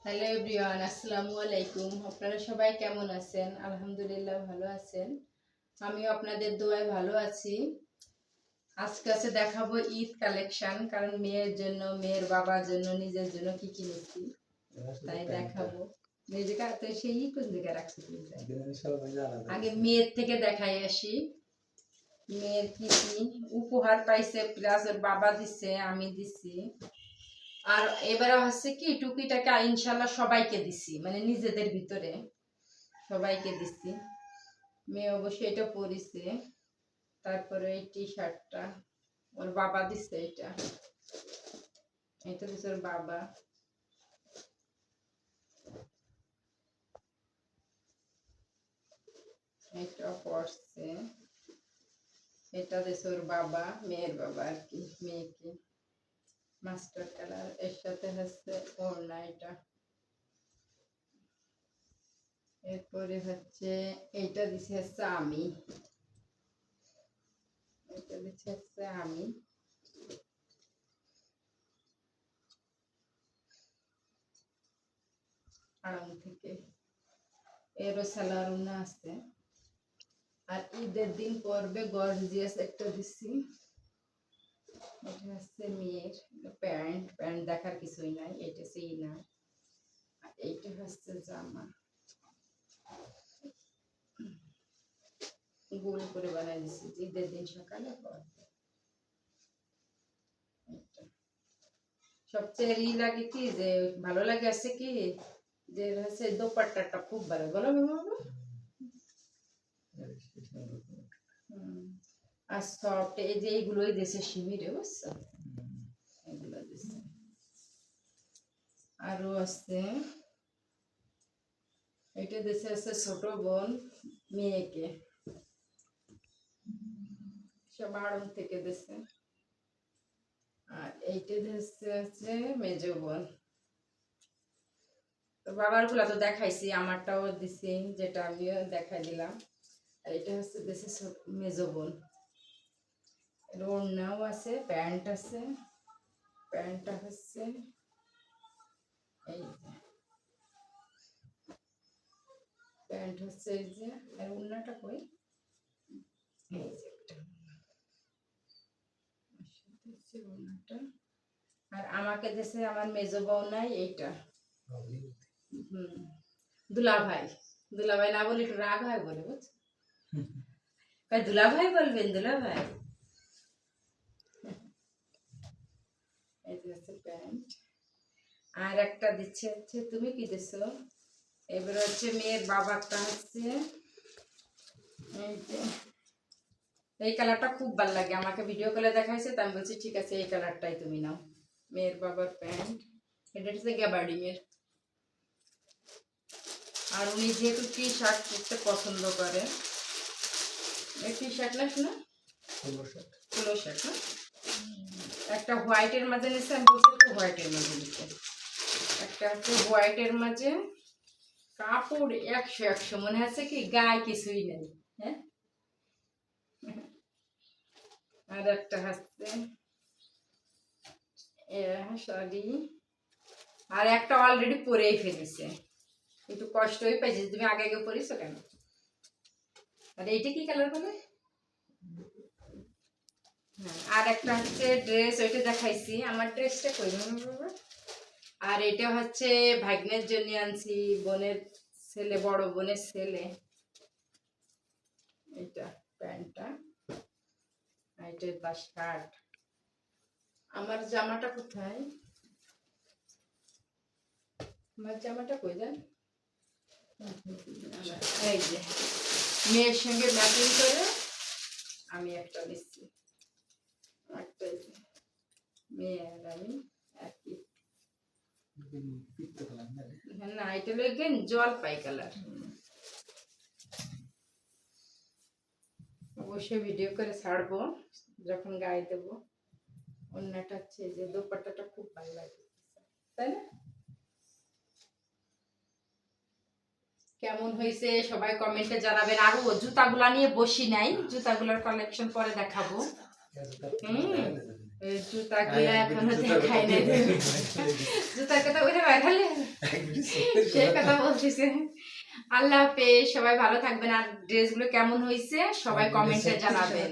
Hello everyone, আসসালামু আলাইকুম। আপনারা সবাই কেমন আছেন? আলহামদুলিল্লাহ ভালো আছেন। আমিও আপনাদের দোয়ায় ভালো আছি। আজকে দেখাবো ঈদ কালেকশন, কারণ মেয়ের জন্য, মেয়ের বাবার জন্য, নিজের জন্য কি কিনেছি তাই দেখাবো। নিজেকে তো সেই কোন দিকে রাখছি, আগে মেয়ের থেকে দেখাই আসি। মেয়ের কি কি উপহার পাইছে, প্লাস ওর বাবা দিছে, আমি দিছি। আর এবারে হচ্ছে কি টুপিটাকে ইনশাল্লাহ সবাইকে দিছি, মানে নিজেদের ভিতরে সবাইকে দিছি। মেয়ে অবশ্যই এটা পরিছে। তারপরে এই টি শার্টটা ওর বাবা দিছে, এটা দিছে ওর বাবা। এটা পরছে, এটা দিছে ওর বাবা, মেয়ের বাবা আর কি, মেয়েকে মাস্টার কালার। এর সাথে হচ্ছে ওড়না এটা। এরপরে হচ্ছে এইটা দিছে হচ্ছে আমি, এটা দিচ্ছে হচ্ছে আমি। আড়ং থেকে এরও সালোয়ার ওড়না আছে। আর ঈদের দিন পরবে গর্জিয়াস একটা দিছি, এটা হচ্ছে মেয়ের প্যান্ট। প্যান্ট দেখার কিছুই নাই, এটা সেই না। আর এইটা হচ্ছে জামা, গোল করে বানাই দিছি, ঈদের দিন সকালে পরবে। সবচেয়ে লাগে কি যে ভালো লাগে আছে কি যে হচ্ছে দোপাট্টাটা খুব ভালো, বলো বাবা। আর সফট, এই যে এইগুলোই দেশে শিমিরে, বুঝছো, এগুলো দিছে। আরো আছে, এটা দেশে আছে ছোট বোন মেয়েকে, সব আড়ং থেকে দেশে। আর এইটা দেশে আছে মেজ বোন। তো বাবার গুলা তো দেখাইছি, আমারটাও দিছি, যেটা আমিও দেখাই দিলাম। আর এটা হচ্ছে দেশে মেজ বোন। ওড়নাও আছে, প্যান্ট আছে। প্যান্টটা হচ্ছে এই যে, প্যান্ট হচ্ছে এই যে। আর ওড়নাটা কই, এই যে ওড়নাটা। আর আমাকে দেশে আমার মেজো বউ নাই, এইটা দুলাভাই। দুলাভাই না বলে একটু রাগ হয় বলে, বুঝছো, দুলাভাই বলবেন, দুলাভাই। এই যে হচ্ছে প্যান্ট। আর একটা দিচ্ছে হচ্ছে, তুমি কি দিছো? এবার হচ্ছে মেয়ের বাবারটা হচ্ছে এই যে, এই কালারটা খুব ভালো লাগে আমাকে, ভিডিও কলে দেখাইছে, তাই আমি বলছি ঠিক আছে এই কালারটাই তুমি নাও। মেয়ের বাবার প্যান্ট, এটা হচ্ছে গ্যাবার্ডিং এর। আর উনি যেহেতু টি শার্ট পরতে পছন্দ করে, এই টি শার্ট না, শোনা পোলো শার্ট না, একটা হোয়াইটের মাঝে নিচ্ছে, আমি বলছি একটা হোয়াইটের মাঝে নিচ্ছে, একটা হচ্ছে হোয়াইটের মাঝে কাপড় 100 মনে হচ্ছে কি গায়ে কিছুই নেই। হ্যাঁ, আর একটা হচ্ছে সরি, আর একটা অলরেডি পরেই ফেলেছে, একটু কষ্টই পাইছে। তুমি আগে আগে পরিছো কেন? আর এইটা কি কালার বলে? হ্যাঁ, আর একটা হচ্ছে ড্রেস, ওইটা দেখাইছি, আমার ড্রেসটা কই বাবা। আর এটা হচ্ছে ভাগ্নের জন্য আনছি, বোনের ছেলে, বড় বোনের ছেলে। এটা প্যান্টটা, এটা তার শার্ট। আমার জামাটা কোথায়? আমার জামাটা কই দেন? এই যে মেয়ের সঙ্গে ম্যাচিং করে আমি একটা দিচ্ছি, একটা মেয়ে আর আমি একই। না, এটা হলো জলপাই কালার। অবশ্যই ভিডিও করে ছাড়বো যখন গায়ে দেবো। অন্যটা হচ্ছে যে দোপাট্টাটা খুব ভালো লাগে, তাই না? কেমন হয়েছে সবাই কমেন্টে জানাবেন। আরো জুতাগুলা নিয়ে বসি নাই, জুতাগুলার কালেকশন পরে দেখাবো। জুতাগুলা এখনো দেখাই নাই, জুতার কথা বলে দেখালে সে কথা বলতেছে। আল্লাহ হাফেজ, সবাই ভালো থাকবেন। আর ড্রেসগুলো কেমন হয়েছে সবাই কমেন্টে জানাবেন।